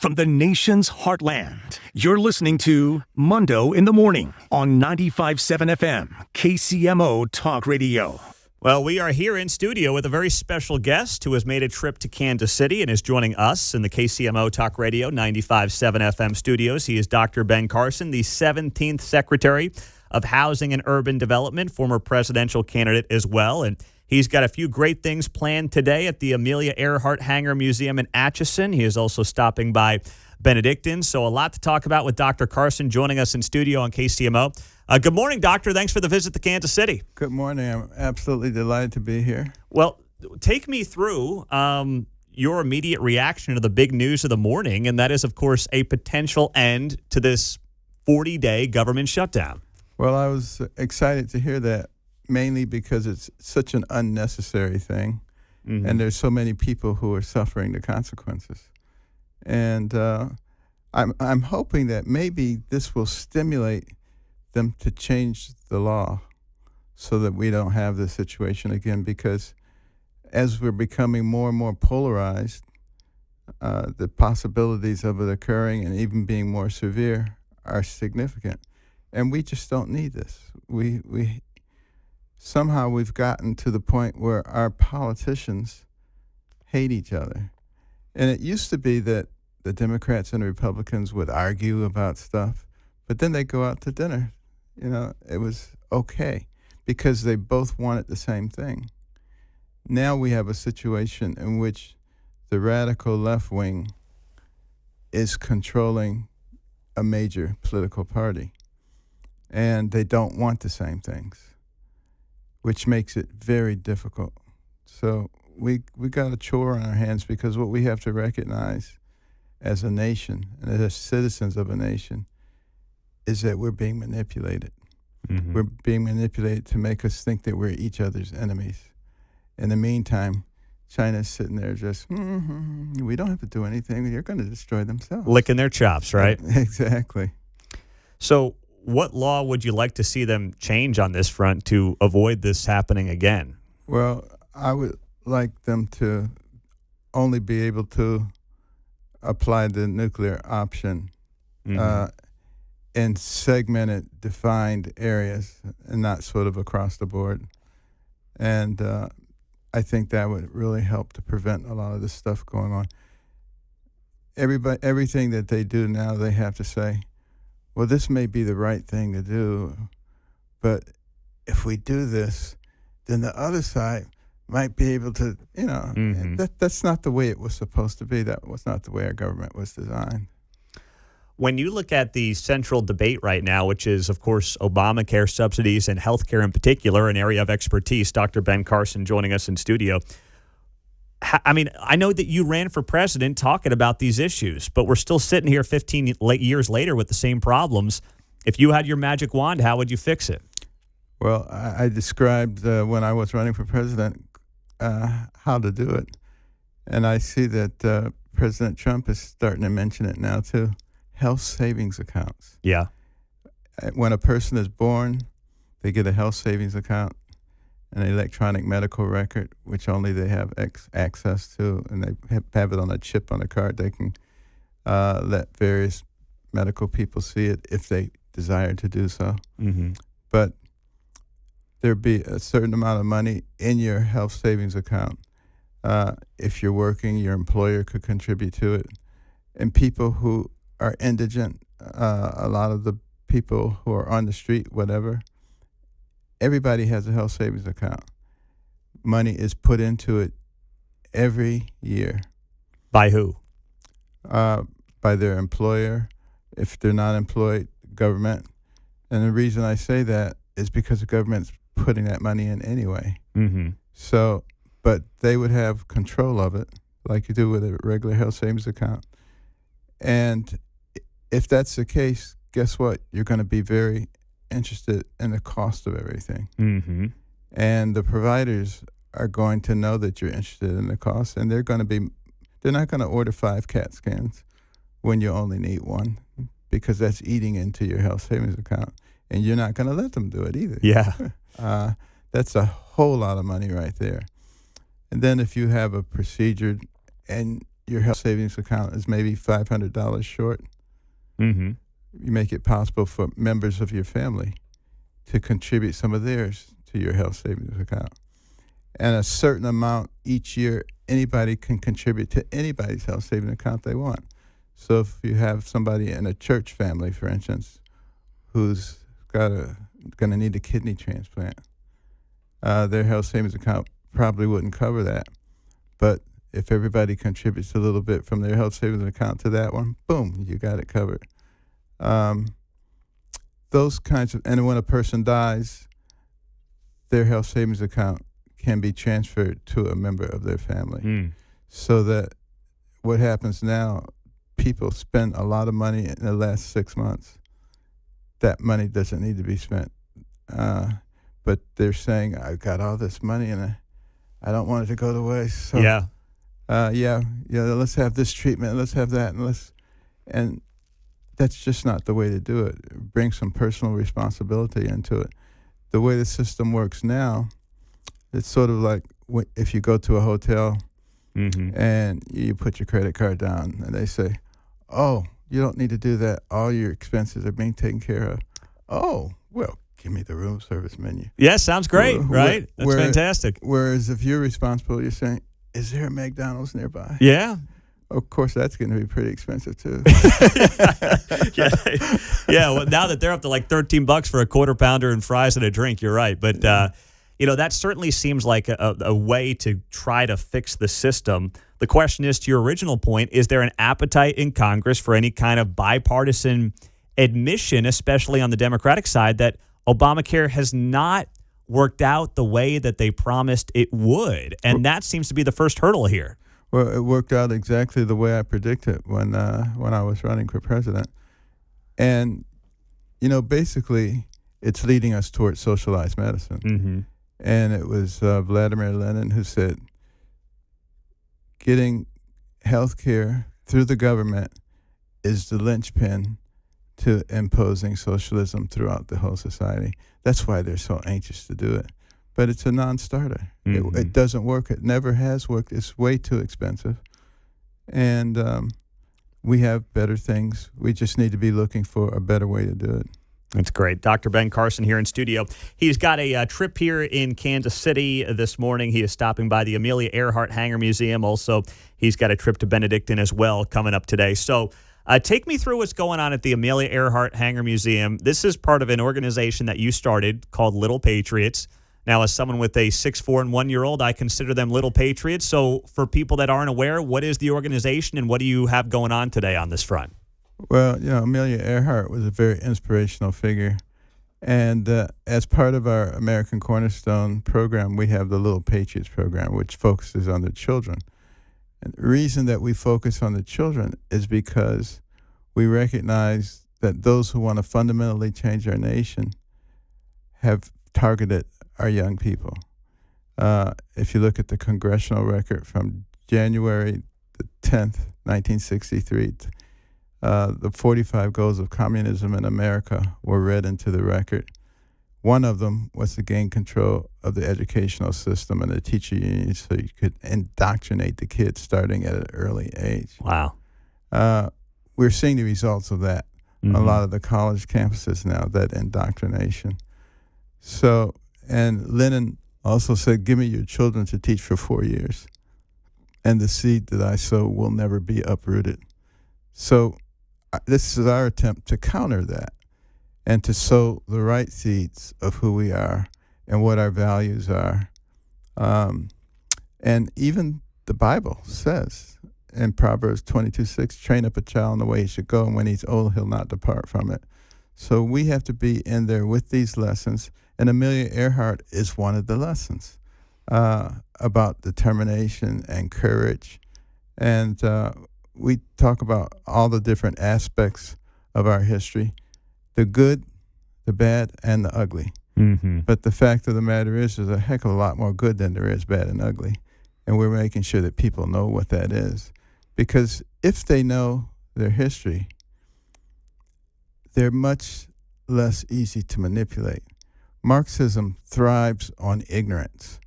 from the nation's heartland. You're listening to Mundo in the Morning on 95.7 FM, KCMO Talk Radio. Well, we are here in studio with a very special guest who has made a trip to Kansas City and is joining us in the KCMO Talk Radio 95.7 FM studios. He is Dr. Ben Carson, the 17th Secretary of Housing and Urban Development, former presidential candidate as well. And he's got a few great things planned today at the Amelia Earhart Hanger Museum in Atchison. He is also stopping by Benedictine. So a lot to talk about with Dr. Carson joining us in studio on KCMO. Good morning, Doctor. Thanks for the visit to Kansas City. Good morning. I'm absolutely delighted to be here. Well, take me through your immediate reaction to the big news of the morning, and that is, of course, a potential end to this 40-day government shutdown. Well, I was excited to hear that, mainly because it's such an unnecessary thing, and there's so many people who are suffering the consequences. And I'm hoping that maybe this will stimulate them to change the law so that we don't have this situation again, because as we're becoming more and more polarized, the possibilities of it occurring and even being more severe are significant. And we just don't need this. Somehow we've gotten to the point where our politicians hate each other. And it used to be that the Democrats and the Republicans would argue about stuff, but then they'd go out to dinner. You know, it was okay because they both wanted the same thing. Now we have a situation in which the radical left wing is controlling a major political party, and they don't want the same things, which makes it very difficult. So we got a chore on our hands, because what we have to recognize as a nation and as citizens of a nation is that we're being manipulated. Mm-hmm. We're being manipulated to make us think that we're each other's enemies. In the meantime, China's sitting there just, we don't have to do anything. They're going to destroy themselves. Licking their chops, right? Exactly. So what law would you like to see them change on this front to avoid this happening again? Well, I would like them to only be able to apply the nuclear option in segmented, defined areas, and not sort of across the board. And I think that would really help to prevent a lot of this stuff going on. Everything that they do now, they have to say, well, this may be the right thing to do, but if we do this, then the other side might be able to, that's not the way it was supposed to be. That was not the way our government was designed. When you look at the central debate right now, which is, of course, Obamacare subsidies and healthcare in particular, an area of expertise, Dr. Ben Carson joining us in studio. I mean, I know that you ran for president talking about these issues, but we're still sitting here 15 years later with the same problems. If you had your magic wand, how would you fix it? Well, I described when I was running for president how to do it. And I see that President Trump is starting to mention it now, too. Health savings accounts. Yeah. When a person is born, they get a health savings account, an electronic medical record, which only they have access to, and they have it on a chip on a card. They can let various medical people see it if they desire to do so. Mm-hmm. But there'd be a certain amount of money in your health savings account. If you're working, your employer could contribute to it. And people who are indigent, a lot of the people who are on the street, whatever, everybody has a health savings account. Money is put into it every year. By who? By their employer. If they're not employed, government. And the reason I say that is because the government's putting that money in anyway. Mm-hmm. So, but they would have control of it, like you do with a regular health savings account. And if that's the case, guess what? You're going to be very interested in the cost of everything. Mm-hmm. And the providers are going to know that you're interested in the cost, and they're not going to order 5 CAT scans when you only need 1, because that's eating into your health savings account. And you're not going to let them do it either. Yeah. That's a whole lot of money right there. And then if you have a procedure and your health savings account is maybe $500 short, Mm-hmm. you make it possible for members of your family to contribute some of theirs to your health savings account. And a certain amount each year, anybody can contribute to anybody's health savings account they want. So if you have somebody in a church family, for instance, who's going to need a kidney transplant, their health savings account probably wouldn't cover that. But if everybody contributes a little bit from their health savings account to that one, boom, you got it covered. Those kinds of, and when a person dies, their health savings account can be transferred to a member of their family. So that what happens now, people spend a lot of money in the last 6 months. That money doesn't need to be spent. But they're saying, I've got all this money and I don't want it to go to waste. So, let's have this treatment, let's have that, and that's just not the way to do it. Bring some personal responsibility into it. The way the system works now, it's sort of like if you go to a hotel and you put your credit card down and they say, oh, you don't need to do that. All your expenses are being taken care of. Oh, well, give me the room service menu. Yeah, sounds great, right? That's fantastic. Whereas if you're responsible, you're saying, is there a McDonald's nearby? Yeah. Of course, that's going to be pretty expensive, too. Yeah, well, now that they're up to like $13 for a quarter pounder and fries and a drink, you're right. But, that certainly seems like a way to try to fix the system. The question is, to your original point, is there an appetite in Congress for any kind of bipartisan admission, especially on the Democratic side, that Obamacare has not worked out the way that they promised it would? And that seems to be the first hurdle here. Well, it worked out exactly the way I predicted when I was running for president. And, basically, it's leading us towards socialized medicine. Mm-hmm. And it was Vladimir Lenin who said, getting health care through the government is the linchpin to imposing socialism throughout the whole society. That's why they're so anxious to do it. But it's a non-starter. Mm-hmm. It doesn't work. It never has worked. It's way too expensive. And we have better things. We just need to be looking for a better way to do it. That's great. Dr. Ben Carson here in studio. He's got a trip here in Kansas City this morning. He is stopping by the Amelia Earhart Hangar Museum. Also, he's got a trip to Benedictine as well coming up today. So take me through what's going on at the Amelia Earhart Hangar Museum. This is part of an organization that you started called Little Patriots. Now, as someone with a 6'4" and 1-year-old, I consider them Little Patriots. So for people that aren't aware, what is the organization and what do you have going on today on this front? Well, Amelia Earhart was a very inspirational figure. And as part of our American Cornerstone program, we have the Little Patriots program, which focuses on the children. And the reason that we focus on the children is because we recognize that those who want to fundamentally change our nation have targeted our young people. If you look at the congressional record from January the 10th, 1963, the 45 goals of communism in America were read into the record. One of them was to gain control of the educational system and the teacher unions so you could indoctrinate the kids starting at an early age. Wow. We're seeing the results of that on a lot of the college campuses now, that indoctrination. So, and Lenin also said, give me your children to teach for 4 years, and the seed that I sow will never be uprooted. So this is our attempt to counter that and to sow the right seeds of who we are and what our values are. And even the Bible says in Proverbs 22:6, train up a child in the way he should go, and when he's old, he'll not depart from it. So we have to be in there with these lessons, and Amelia Earhart is one of the lessons about determination and courage. And we talk about all the different aspects of our history, the good, the bad, and the ugly. Mm-hmm. But the fact of the matter is there's a heck of a lot more good than there is bad and ugly. And we're making sure that people know what that is. Because if they know their history, they're much less easy to manipulate. Marxism thrives on ignorance.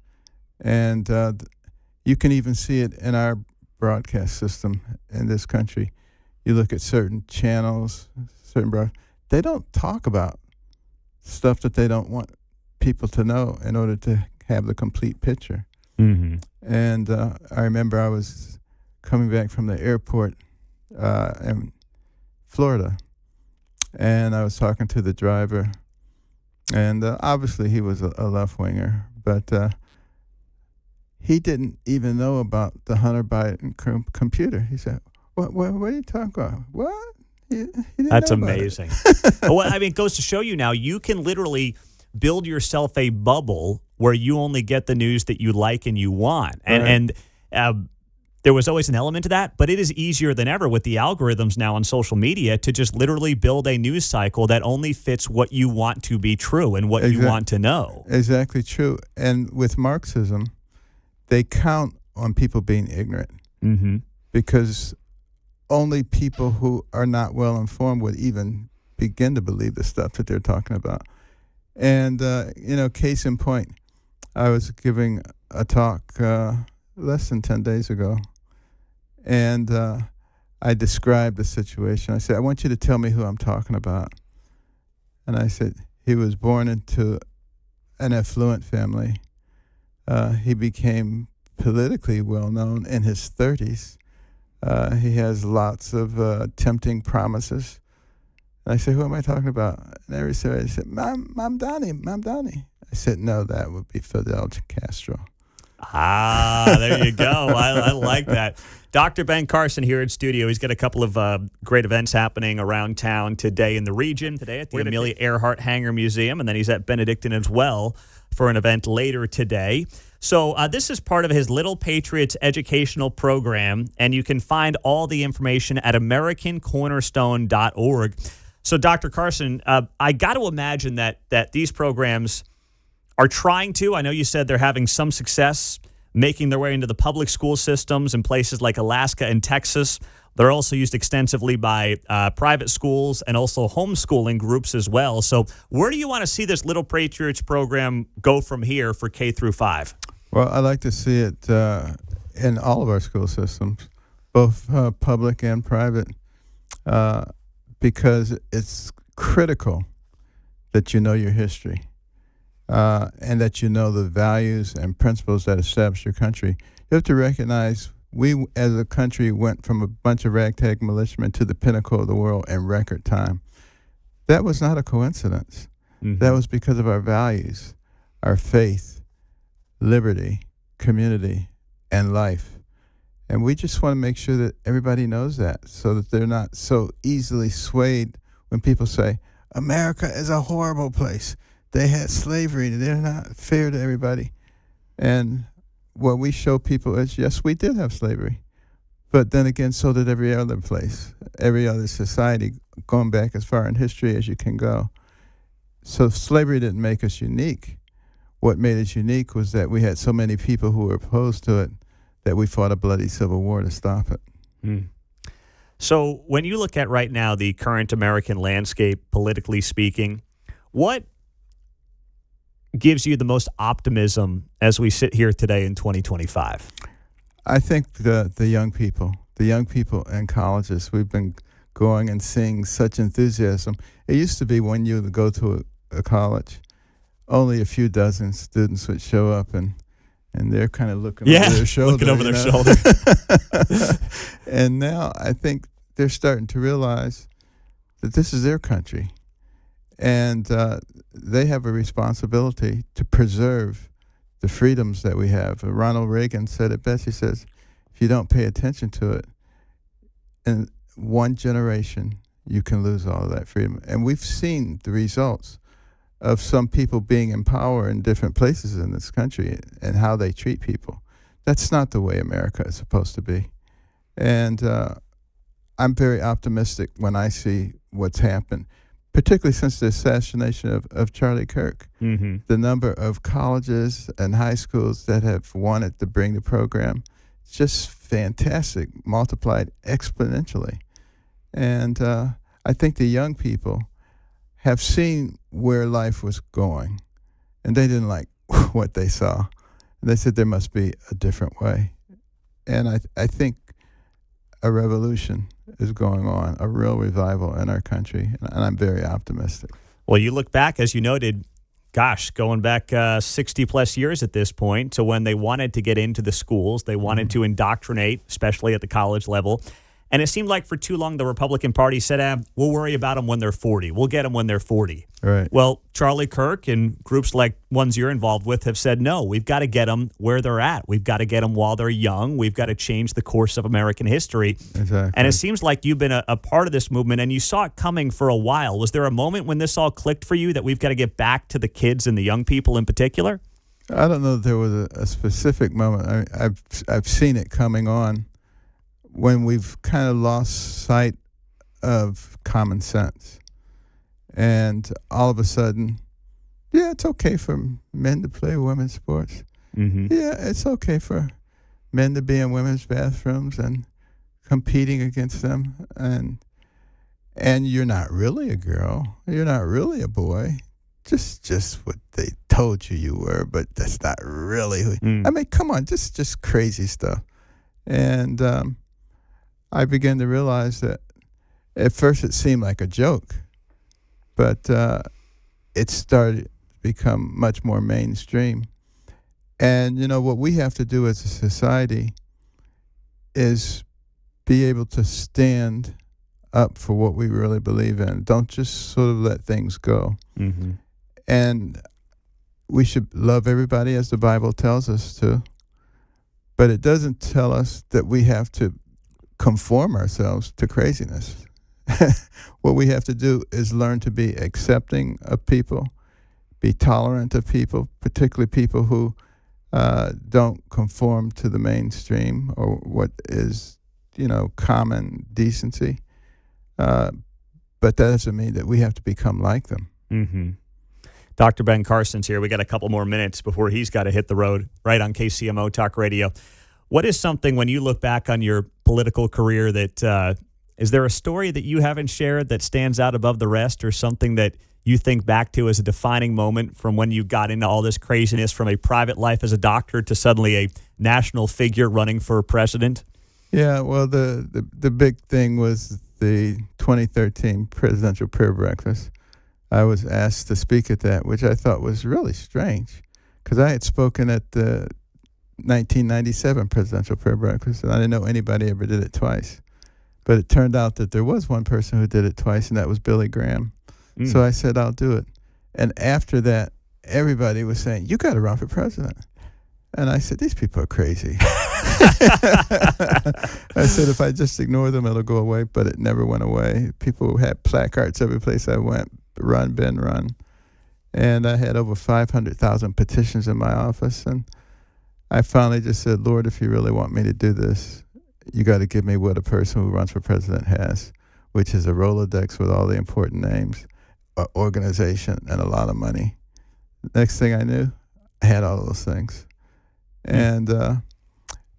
And you can even see it in our broadcast system in this country. You look at certain channels, they don't talk about stuff that they don't want people to know in order to have the complete picture. Mm-hmm. And I remember I was coming back from the airport in Florida, and I was talking to the driver, and obviously he was a left-winger, but he didn't even know about the Hunter Biden computer. He said, what are you talking about? What? He didn't That's know about amazing. Well, I mean, it goes to show you now, you can literally build yourself a bubble where you only get the news that you like and you want. And there was always an element to that, but it is easier than ever with the algorithms now on social media to just literally build a news cycle that only fits what you want to be true and what you want to know. Exactly true. And with Marxism, they count on people being ignorant because only people who are not well informed would even begin to believe the stuff that they're talking about. And, case in point, I was giving a talk less than 10 days ago, and I described the situation. I said, I want you to tell me who I'm talking about. And I said, he was born into an affluent family. He became politically well-known in his 30s. He has lots of tempting promises. And I said, who am I talking about? And everybody said, Mom Donnie. I said, no, that would be Fidel Castro. Ah, there you go. I like that. Dr. Ben Carson here in studio. He's got a couple of great events happening around town today in the region. Today at the Amelia Earhart Hangar Museum, and then he's at Benedictine as well for an event later today. So this is part of his Little Patriots educational program, and you can find all the information at AmericanCornerstone.org. So, Dr. Carson, I got to imagine that these programs are trying to. I know you said they're having some success making their way into the public school systems in places like Alaska and Texas. They're also used extensively by private schools and also homeschooling groups as well. So where do you want to see this Little Patriots program go from here for K through 5? Well, I'd like to see it in all of our school systems, both public and private, because it's critical that you know your history. And that you know the values and principles that establish your country. You have to recognize we as a country went from a bunch of ragtag militiamen to the pinnacle of the world in record time. That was not a coincidence. Mm-hmm. That was because of our values, our faith, liberty, community, and life. And we just want to make sure that everybody knows that so that they're not so easily swayed when people say, America is a horrible place. They had slavery. They're not fair to everybody. And what we show people is, yes, we did have slavery. But then again, so did every other place, every other society, going back as far in history as you can go. So slavery didn't make us unique. What made us unique was that we had so many people who were opposed to it that we fought a bloody civil war to stop it. Mm. So when you look at right now the current American landscape, politically speaking, what gives you the most optimism as we sit here today in 2025? I think the young people in colleges, we've been going and seeing such enthusiasm. It used to be when you would go to a college, only a few dozen students would show up, and they're kind of looking over their shoulder. Looking over their shoulder. And now I think they're starting to realize that this is their country. And they have a responsibility to preserve the freedoms that we have. Ronald Reagan said it best. He says, if you don't pay attention to it, in one generation, you can lose all of that freedom. And we've seen the results of some people being in power in different places in this country and how they treat people. That's not the way America is supposed to be. And I'm very optimistic when I see what's happened, particularly since the assassination of Charlie Kirk. Mm-hmm. The number of colleges and high schools that have wanted to bring the program, it's just fantastic, multiplied exponentially. And I think the young people have seen where life was going, and they didn't like what they saw. And they said there must be a different way. And I think a revolution is going on, a real revival in our country, and I'm very optimistic. Well, you look back, as you noted, gosh, going back 60 plus years at this point to when they wanted to get into the schools, they wanted to indoctrinate, especially at the college level. And it seemed like for too long the Republican Party said, we'll worry about them when they're 40. We'll get them when they're 40. Right. Well, Charlie Kirk and groups like ones you're involved with have said, no, we've got to get them where they're at. We've got to get them while they're young. We've got to change the course of American history. Exactly. And it seems like you've been a part of this movement, and you saw it coming for a while. Was there a moment when this all clicked for you that we've got to get back to the kids and the young people in particular? I don't know that there was a specific moment. I've seen it coming on when we've kind of lost sight of common sense. And all of a sudden, yeah, it's okay for men to play women's sports. Mm-hmm. Yeah, it's okay for men to be in women's bathrooms and competing against them. And you're not really a girl. You're not really a boy. Just what they told you were, but that's not really who. I mean, come on, just crazy stuff. And I began to realize that at first it seemed like a joke, but it started to become much more mainstream. And, you know, what we have to do as a society is be able to stand up for what we really believe in. Don't just sort of let things go. Mm-hmm. And we should love everybody as the Bible tells us to, but it doesn't tell us that we have to conform ourselves to craziness. What we have to do is learn to be accepting of people, be tolerant of people, particularly people who don't conform to the mainstream or what is, you know, common decency. But that doesn't mean that we have to become like them. Mm-hmm. Dr. Ben Carson's here. We got a couple more minutes before he's got to hit the road right on KCMO Talk Radio. What is something, when you look back on your political career, that is there a story that you haven't shared that stands out above the rest, or something that you think back to as a defining moment from when you got into all this craziness, from a private life as a doctor to suddenly a national figure running for president? Yeah, well, the big thing was the 2013 presidential prayer breakfast. I was asked to speak at that, which I thought was really strange, because I had spoken at the 1997 presidential prayer breakfast, and I didn't know anybody ever did it twice. But it turned out that there was one person who did it twice, and that was Billy Graham. So I said, I'll do it. And after that, everybody was saying, you got to run for president. And I said, these people are crazy. I said, if I just ignore them, it'll go away. But it never went away. People had placards every place I went. Run, Ben, run. And I had over 500,000 petitions in my office. And I finally just said, Lord, if you really want me to do this, you got to give me what a person who runs for president has, which is a Rolodex with all the important names, an organization, and a lot of money. Next thing I knew, I had all those things. And,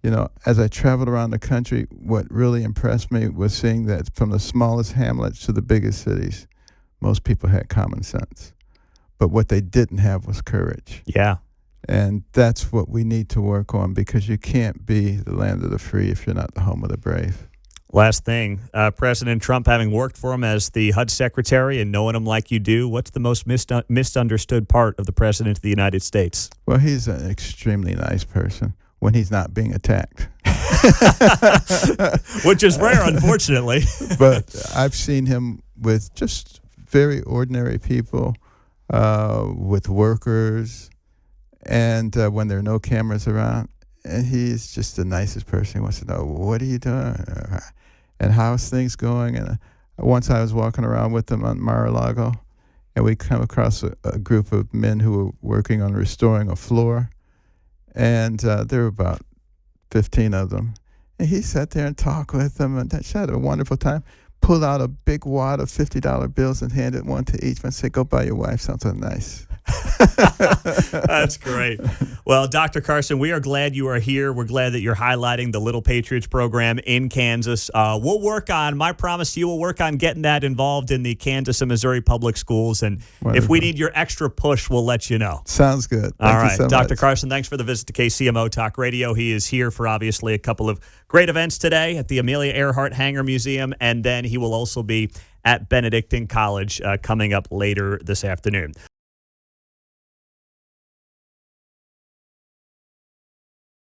you know, as I traveled around the country, what really impressed me was seeing that from the smallest hamlets to the biggest cities, most people had common sense. But what they didn't have was courage. Yeah. And that's what we need to work on, because you can't be the land of the free if you're not the home of the brave. Last thing, President Trump, having worked for him as the HUD Secretary and knowing him like you do, what's the most misunderstood part of the President of the United States? Well, he's an extremely nice person when he's not being attacked. Which is rare, unfortunately. But I've seen him with just very ordinary people, with workers, and when there are no cameras around. And he's just the nicest person. He wants to know, what are you doing? And how's things going? And once I was walking around with him on Mar-a-Lago, and we come across a group of men who were working on restoring a floor. And there were about 15 of them. And he sat there and talked with them, and just had a wonderful time. Pulled out a big wad of $50 bills and handed one to each and said, go buy your wife something nice. That's great. Well, Dr. Carson, we are glad you are here. We're glad that you're highlighting the Little Patriots program in Kansas. We'll work on, my promise to you, we'll work on getting that involved in the Kansas and Missouri public schools. And if we need your extra push, we'll let you know. Sounds good. All Thank right. you so Dr. much. Carson, thanks for the visit to KCMO Talk Radio. He is here for obviously a couple of great events today at the Amelia Earhart Hangar Museum, and then he will also be at Benedictine College coming up later this afternoon.